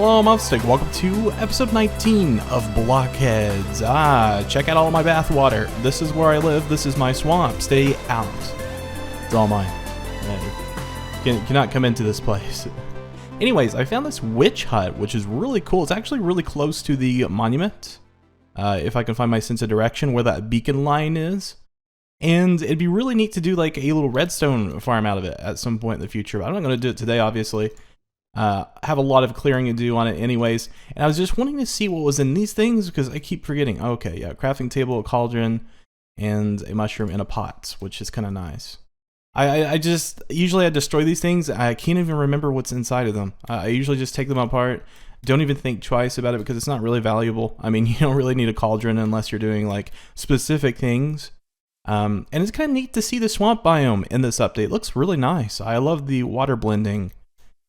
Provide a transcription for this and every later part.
Hello, I'm Upstick. Welcome to episode 19 of BlockHeads. Check out all my bathwater. This is where I live. This is my swamp. Stay out. It's all mine. You cannot come into this place. Anyways, I found this witch hut, which is really cool. It's actually really close to the monument. If I can find my sense of direction where that beacon line is. And it'd be really neat to do like a little redstone farm out of it at some point in the future. But I'm not going to do it today, obviously. Have a lot of clearing to do on it anyways. And I was just wanting to see what was in these things because I keep forgetting. Okay, yeah, crafting table, a cauldron, and a mushroom in a pot, which is kind of nice. Usually I destroy these things. I can't even remember what's inside of them. I usually just take them apart. Don't even think twice about it because it's not really valuable. I mean, you don't really need a cauldron unless you're doing like specific things. And it's kind of neat to see the swamp biome in this update. It looks really nice. I love the water blending.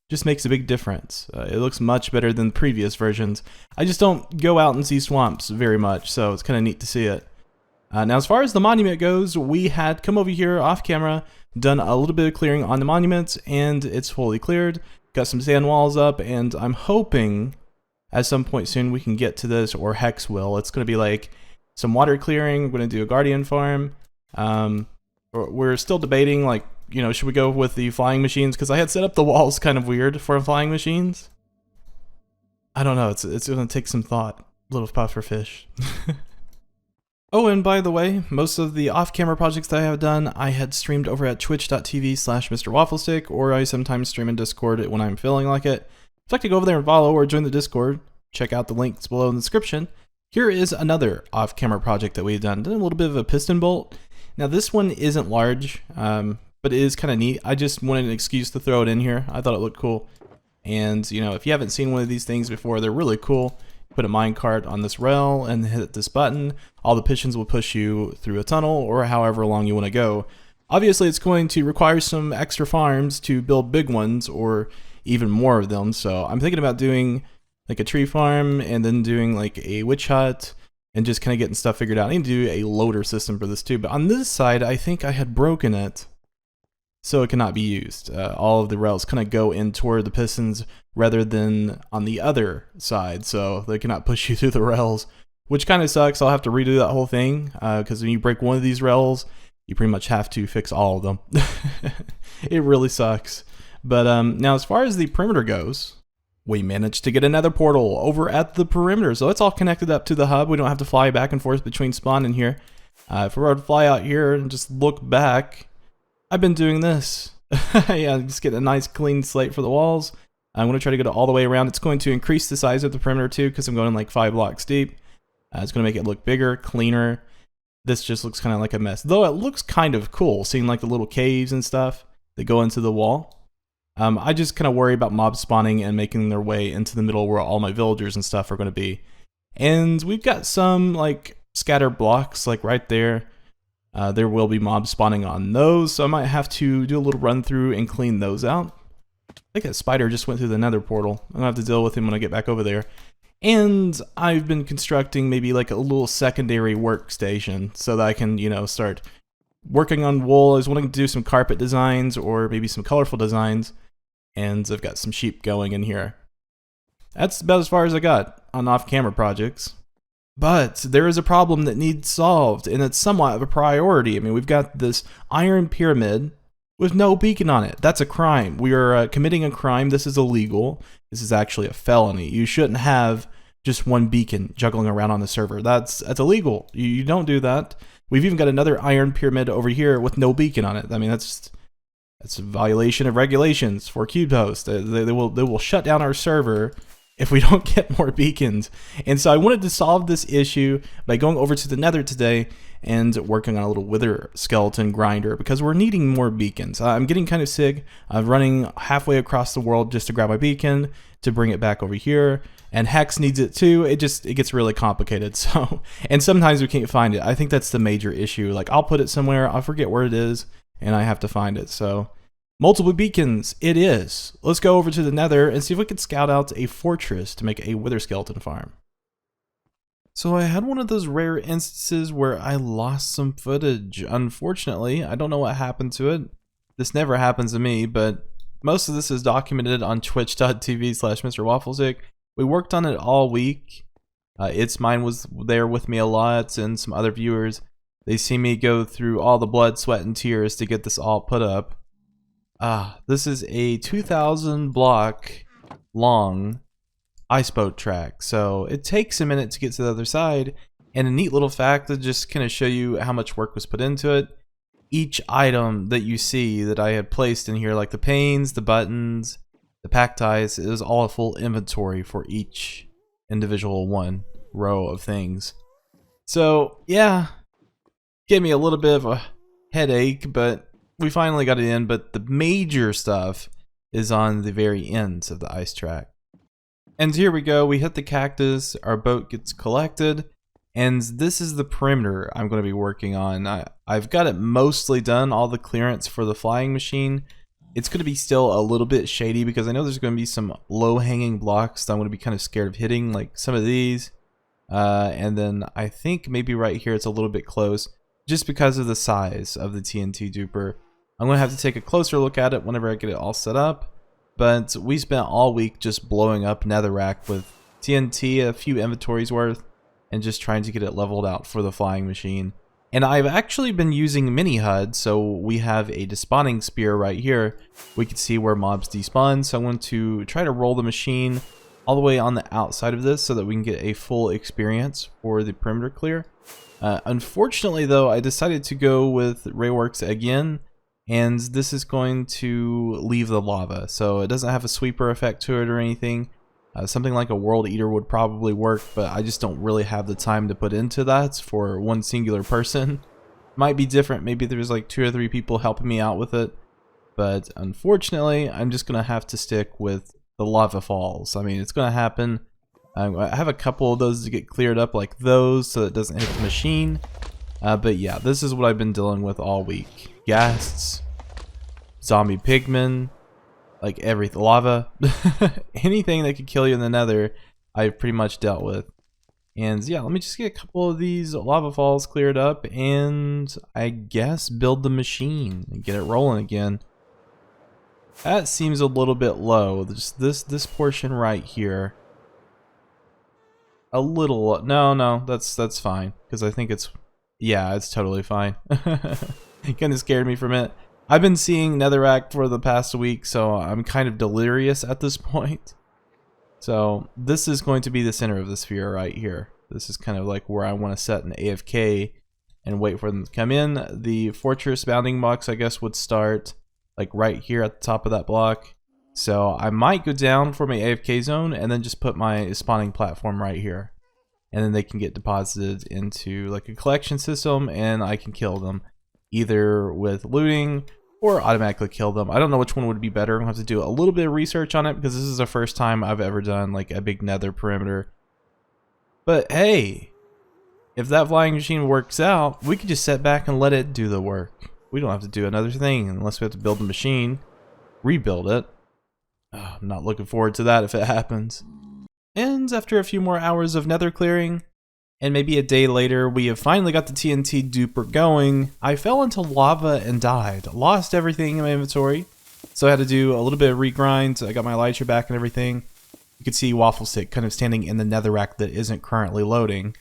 Just makes a big difference. It looks much better than previous versions. I just don't go out and see swamps very much, so it's kind of neat to see it. Now, as far as the monument goes, we had come over here off camera, done a little bit of clearing on the monument, and it's fully cleared. Got some sand walls up, and I'm hoping at some point soon we can get to this, or Hex will. It's going to be like some water clearing. We're going to do a guardian farm. We're still debating, like, you know, should we go with the flying machines? Because I had set up the walls kind of weird for flying machines. I don't know. It's going to take some thought. Little puffer fish. Oh, and by the way, most of the off-camera projects that I have done, I had streamed over at twitch.tv/MrWafflestick, or I sometimes stream in Discord when I'm feeling like it. If you'd like to go over there and follow or join the Discord, check out the links below in the description. Here is another off-camera project that we've done. Done a little bit of a piston bolt. Now this one isn't large, but it is kind of neat. I just wanted an excuse to throw it in here. I thought it looked cool. And, you know, if you haven't seen one of these things before, they're really cool. Put a minecart on this rail and hit this button. All the pistons will push you through a tunnel or however long you want to go. Obviously, it's going to require some extra farms to build big ones or even more of them. So I'm thinking about doing like a tree farm and then doing like a witch hut and just kind of getting stuff figured out. I need to do a loader system for this too. But on this side, I think I had broken it so it cannot be used. All of the rails kind of go in toward the pistons rather than on the other side, so they cannot push you through the rails, which kind of sucks. I'll have to redo that whole thing because when you break one of these rails, you pretty much have to fix all of them. It really sucks. But now as far as the perimeter goes, we managed to get another portal over at the perimeter, so it's all connected up to the hub. We don't have to fly back and forth between spawn and here. If we were to fly out here and just look back, I've been doing this. Yeah, just get a nice clean slate for the walls. I'm going to try to get it all the way around. It's going to increase the size of the perimeter too because I'm going like 5 blocks deep. It's going to make it look bigger, cleaner. This just looks kind of like a mess. Though it looks kind of cool, seeing like the little caves and stuff that go into the wall. I just kind of worry about mobs spawning and making their way into the middle where all my villagers and stuff are going to be. And we've got some like scatter blocks like right there. There will be mobs spawning on those, so I might have to do a little run through and clean those out. I think that spider just went through the nether portal. I'm gonna have to deal with him when I get back over there. And I've been constructing maybe like a little secondary workstation so that I can, you know, start working on wool. I was wanting to do some carpet designs or maybe some colorful designs. And I've got some sheep going in here. That's about as far as I got on off-camera projects. But there is a problem that needs solved, and it's somewhat of a priority. I mean, we've got this iron pyramid with no beacon on it. That's a crime. We are committing a crime. This is illegal. This is actually a felony. You shouldn't have just one beacon juggling around on the server. That's illegal. You don't do that. We've even got another iron pyramid over here with no beacon on it. I mean, that's a violation of regulations for CubedHost. They will shut down our server if we don't get more beacons. And so I wanted to solve this issue by going over to the Nether today and working on a little wither skeleton grinder because we're needing more beacons. I'm getting kind of sick of running halfway across the world just to grab my beacon to bring it back over here. And Hex needs it too. It gets really complicated. So, and sometimes we can't find it. I think that's the major issue. Like I'll put it somewhere, I'll forget where it is, and I have to find it. So multiple beacons, it is. Let's go over to the Nether and see if we can scout out a fortress to make a wither skeleton farm. So I had one of those rare instances where I lost some footage. Unfortunately, I don't know what happened to it. This never happens to me, but most of this is documented on twitch.tv/MrWafflestick. We worked on it all week. Itsmine was there with me a lot, and some other viewers. They see me go through all the blood, sweat, and tears to get this all put up. This is a 2,000 block long ice boat track, so it takes a minute to get to the other side. And a neat little fact to just kind of show you how much work was put into it. Each item that you see that I had placed in here, like the panes, the buttons, the pack ties, it was all a full inventory for each individual one row of things. So yeah, gave me a little bit of a headache, but we finally got it in. But the major stuff is on the very ends of the ice track. And here we go, we hit the cactus, our boat gets collected, and this is the perimeter I'm going to be working on. I've got it mostly done, all the clearance for the flying machine. It's going to be still a little bit shady because I know there's going to be some low-hanging blocks that I'm going to be kind of scared of hitting, like some of these. And then I think maybe right here it's a little bit close, just because of the size of the TNT Duper. I'm going to have to take a closer look at it whenever I get it all set up. But we spent all week just blowing up netherrack with TNT, a few inventories worth, and just trying to get it leveled out for the flying machine. And I've actually been using mini HUD, so we have a despawning spear right here. We can see where mobs despawn, so I want to try to roll the machine all the way on the outside of this so that we can get a full experience for the perimeter clear. Unfortunately though, I decided to go with RayWorks again, and this is going to leave the lava, so it doesn't have a sweeper effect to it or anything. Something like a world eater would probably work, but I just don't really have the time to put into that for one singular person. Might be different, maybe there's like 2 or 3 people helping me out with it, but unfortunately I'm just gonna have to stick with the lava falls. I mean, it's gonna happen. I have a couple of those to get cleared up like those so it doesn't hit the machine. But yeah, this is what I've been dealing with all week. Ghasts, zombie pigmen, like everything, lava, anything that could kill you in the nether, I've pretty much dealt with. And yeah, let me just get a couple of these lava falls cleared up and I guess build the machine and get it rolling again. That seems a little bit low. Just this portion right here. A little, no, that's fine, because I think it's, yeah, it's totally fine. It kind of scared me from it. I've been seeing netherrack for the past week, so I'm kind of delirious at this point. So this is going to be the center of the sphere right here. This is kind of like where I want to set an AFK and wait for them to come in. The fortress bounding box, I guess, would start like right here at the top of that block. So I might go down for my AFK zone and then just put my spawning platform right here. And then they can get deposited into like a collection system and I can kill them. Either with looting or automatically kill them. I don't know which one would be better. I'm going to have to do a little bit of research on it because this is the first time I've ever done like a big nether perimeter. But hey, if that flying machine works out, we could just sit back and let it do the work. We don't have to do another thing unless we have to build a machine, rebuild it. I'm not looking forward to that if it happens. And after a few more hours of nether clearing, and maybe a day later, we have finally got the TNT Duper going. I fell into lava and died. Lost everything in my inventory, so I had to do a little bit of regrind. I got my elytra back and everything. You can see Waffle Stick kind of standing in the netherrack that isn't currently loading.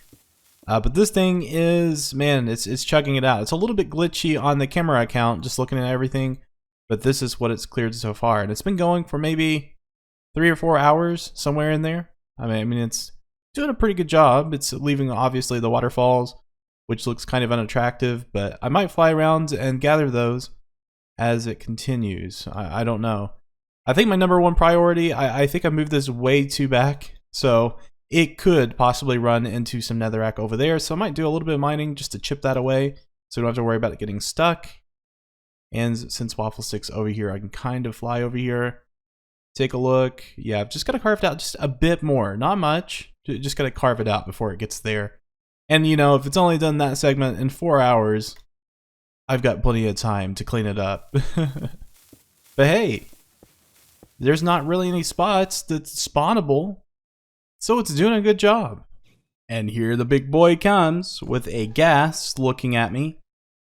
But this thing is, man, it's chugging it out. It's a little bit glitchy on the camera account, just looking at everything. But this is what it's cleared so far. And it's been going for maybe 3 or 4 hours, somewhere in there. I mean, it's doing a pretty good job. It's leaving, obviously, the waterfalls, which looks kind of unattractive. But I might fly around and gather those as it continues. I don't know. I think my #1 priority, I think I moved this way too back. So it could possibly run into some netherrack over there. So I might do a little bit of mining just to chip that away so we don't have to worry about it getting stuck. And since Waffle Stick's over here, I can kind of fly over here, take a look. Yeah, I've just got to carve it out just a bit more. Not much. Just got to carve it out before it gets there. And, you know, if it's only done that segment in 4 hours, I've got plenty of time to clean it up. But hey, there's not really any spots that's spawnable, so it's doing a good job. And here the big boy comes with a ghast looking at me.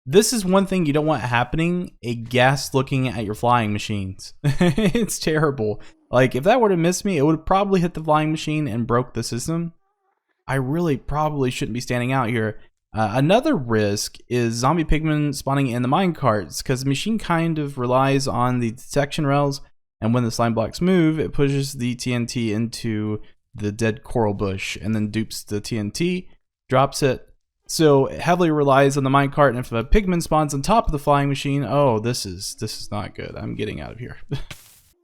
This is one thing you don't want happening, a ghast looking at your flying machines. It's terrible. Like, if that were to miss me, it would have probably hit the flying machine and broke the system. I really probably shouldn't be standing out here. Another risk is zombie pigmen spawning in the minecarts, because the machine kind of relies on the detection rails, and when the slime blocks move, it pushes the TNT into the dead coral bush, and then dupes the TNT, drops it. So it heavily relies on the minecart, and if a pigman spawns on top of the flying machine, oh, this is not good. I'm getting out of here.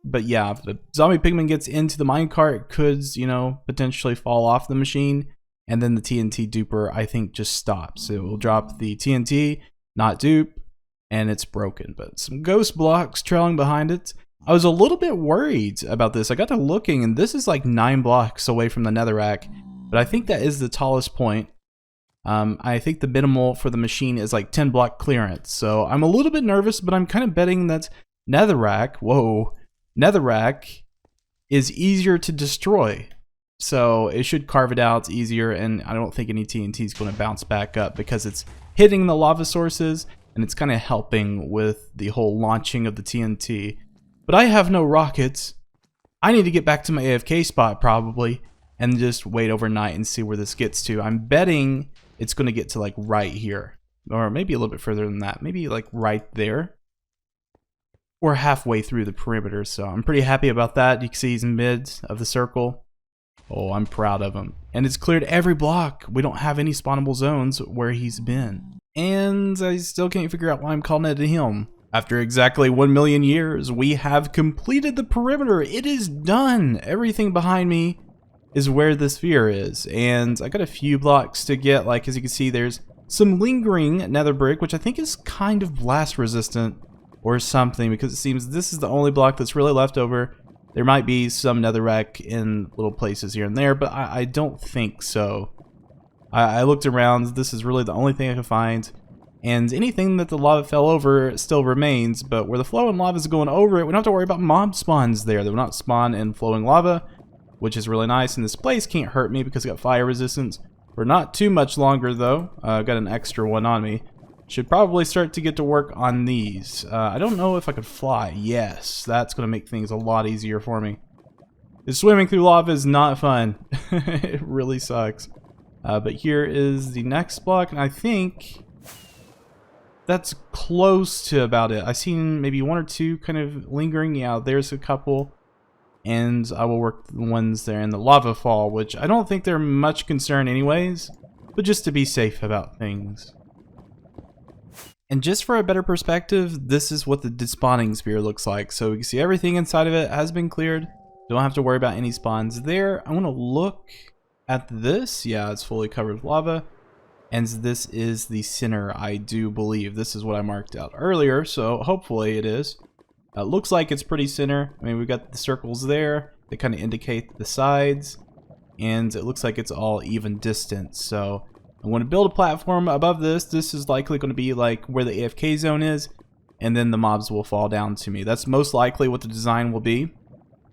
But yeah, if the zombie pigman gets into the minecart, it could, you know, potentially fall off the machine, and then the TNT duper, I think, just stops. It will drop the TNT, not dupe, and it's broken. But some ghost blocks trailing behind it. I was a little bit worried about this. I got to looking, and this is like 9 blocks away from the netherrack, but I think that is the tallest point. I think the minimal for the machine is like 10 block clearance, so I'm a little bit nervous, but I'm kind of betting that netherrack is easier to destroy. So it should carve it out easier, and I don't think any TNT is going to bounce back up because it's hitting the lava sources, and it's kind of helping with the whole launching of the TNT. But I have no rockets. I need to get back to my AFK spot probably, and just wait overnight and see where this gets to. I'm betting it's going to get to like right here, or maybe a little bit further than that, maybe like right there. We're halfway through the perimeter, so I'm pretty happy about that. You can see he's in mid of the circle. Oh, I'm proud of him. And it's cleared every block. We don't have any spawnable zones where he's been. And I still can't figure out why I'm calling it a him. After exactly 1 million years, we have completed the perimeter. It is done. Everything behind me is where the sphere is. And I got a few blocks to get. Like, as you can see, there's some lingering nether brick, which I think is kind of blast resistant or something, because it seems this is the only block that's really left over. There might be some netherrack in little places here and there, but I don't think so. I looked around. This is really the only thing I could find. And anything that the lava fell over still remains, but where the flowing lava is going over it, we don't have to worry about mob spawns there. They will not spawn in flowing lava, which is really nice. And this place can't hurt me because I got fire resistance for not too much longer, though. I've got an extra one on me. Should probably start to get to work on these. I don't know if I could fly. Yes, that's going to make things a lot easier for me. Swimming through lava is not fun. It really sucks. But here is the next block, and I think that's close to about it. I've seen maybe 1 or 2 kind of lingering. Yeah, there's a couple. And I will work the ones there in the lava fall, which I don't think they're much concern anyways, but just to be safe about things. And just for a better perspective, this is what the despawning sphere looks like. So you can see everything inside of it has been cleared. Don't have to worry about any spawns there. I want to look at this. Yeah, it's fully covered with lava. And this is the center, I do believe. This is what I marked out earlier, so hopefully it is. Looks like it's pretty center. I mean, we've got the circles there. They kind of indicate the sides. And it looks like it's all even distance. So I'm going to build a platform above this. This is likely going to be like where the AFK zone is, and then the mobs will fall down to me. That's most likely what the design will be.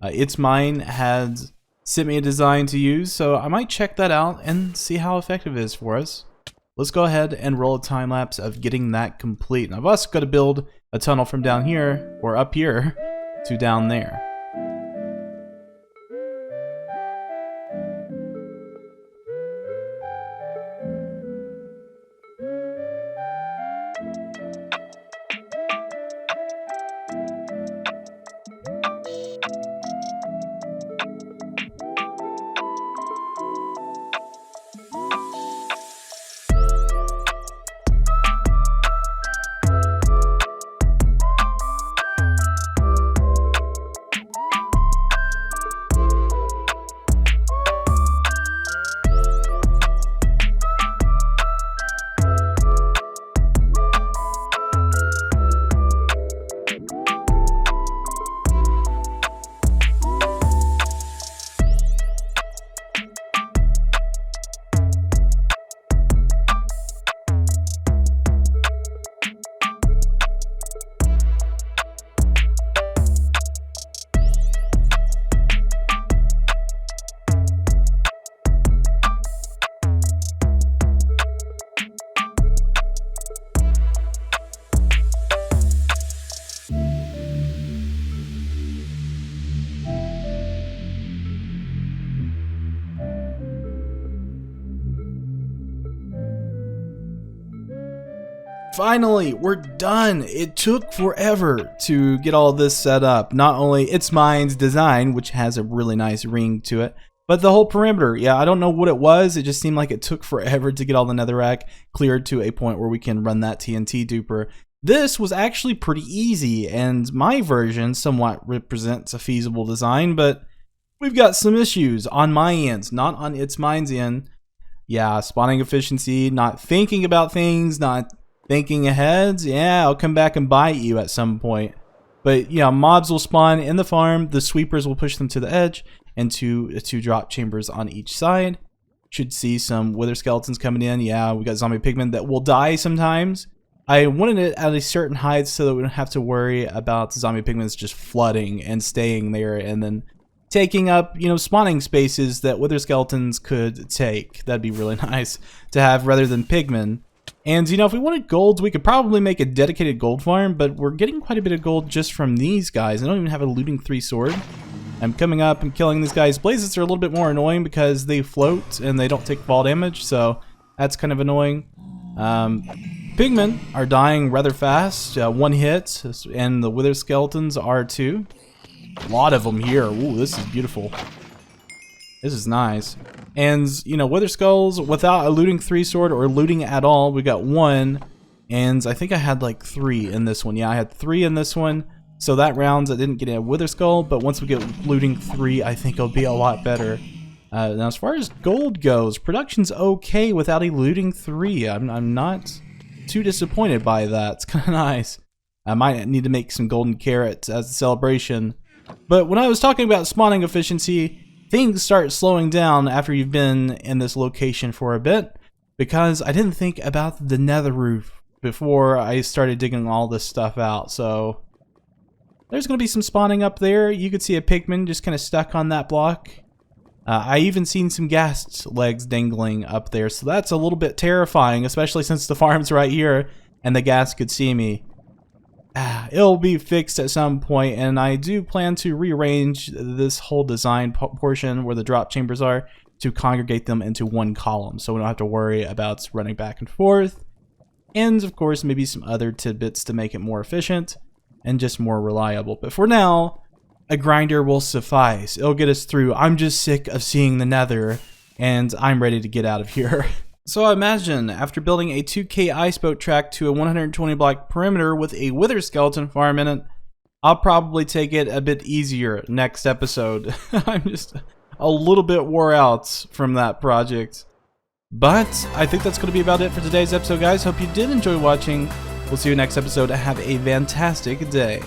Etsmine had sent me a design to use, so I might check that out and see how effective it is for us. Let's go ahead and roll a time lapse of getting that complete. Now I've also got to build a tunnel from down here, or up here, to down there. Finally, we're done. It took forever to get all this set up. Not only Etsmine's design, which has a really nice ring to it, but the whole perimeter. Yeah, I don't know what it was. It just seemed like it took forever to get all the netherrack cleared to a point where we can run that TNT duper. This was actually pretty easy, and my version somewhat represents a feasible design, but we've got some issues on my end, not on Etsmine's end. Yeah, spawning efficiency, not thinking about things, not thinking ahead. Yeah, I'll come back and bite you at some point. But yeah, mobs will spawn in the farm, the sweepers will push them to the edge, and two drop chambers on each side. Should see some wither skeletons coming in. Yeah, we got zombie pigmen that will die sometimes. I wanted it at a certain height so that we don't have to worry about zombie pigments just flooding and staying there and then taking up, you know, spawning spaces that wither skeletons could take. That'd be really nice to have rather than pigmen. And, you know, if we wanted gold, we could probably make a dedicated gold farm, but we're getting quite a bit of gold just from these guys. I don't even have a looting 3 sword. I'm coming up and killing these guys. Blazes are a little bit more annoying because they float and they don't take fall damage, so that's kind of annoying. Pigmen are dying rather fast, 1 hit, and the wither skeletons are too. A lot of them here. Ooh, this is beautiful. This is nice. And, you know, wither skulls without a looting 3 sword or looting at all, we got 1. And I think I had like 3 in this one. Yeah, I had 3 in this one. So that rounds I didn't get a wither skull, but once we get looting 3, I think it'll be a lot better. Now, as far as gold goes, production's okay without a looting 3. I'm not too disappointed by that. It's kind of nice. I might need to make some golden carrots as a celebration. But when I was talking about spawning efficiency, things start slowing down after you've been in this location for a bit, because I didn't think about the nether roof before I started digging all this stuff out. So there's going to be some spawning up there. You could see a pigman just kind of stuck on that block. I even seen some ghast legs dangling up there, so that's a little bit terrifying, especially since the farm's right here and the ghast could see me. It'll be fixed at some point, and I do plan to rearrange this whole design portion where the drop chambers are to congregate them into one column, so we don't have to worry about running back and forth. And of course, maybe some other tidbits to make it more efficient and just more reliable. But for now, a grinder will suffice. It'll get us through. I'm just sick of seeing the nether, and I'm ready to get out of here. So imagine, after building a 2K iceboat track to a 120 block perimeter with a wither skeleton farm in it, I'll probably take it a bit easier next episode. I'm just a little bit wore out from that project. But I think that's going to be about it for today's episode, guys. Hope you did enjoy watching. We'll see you next episode. Have a fantastic day.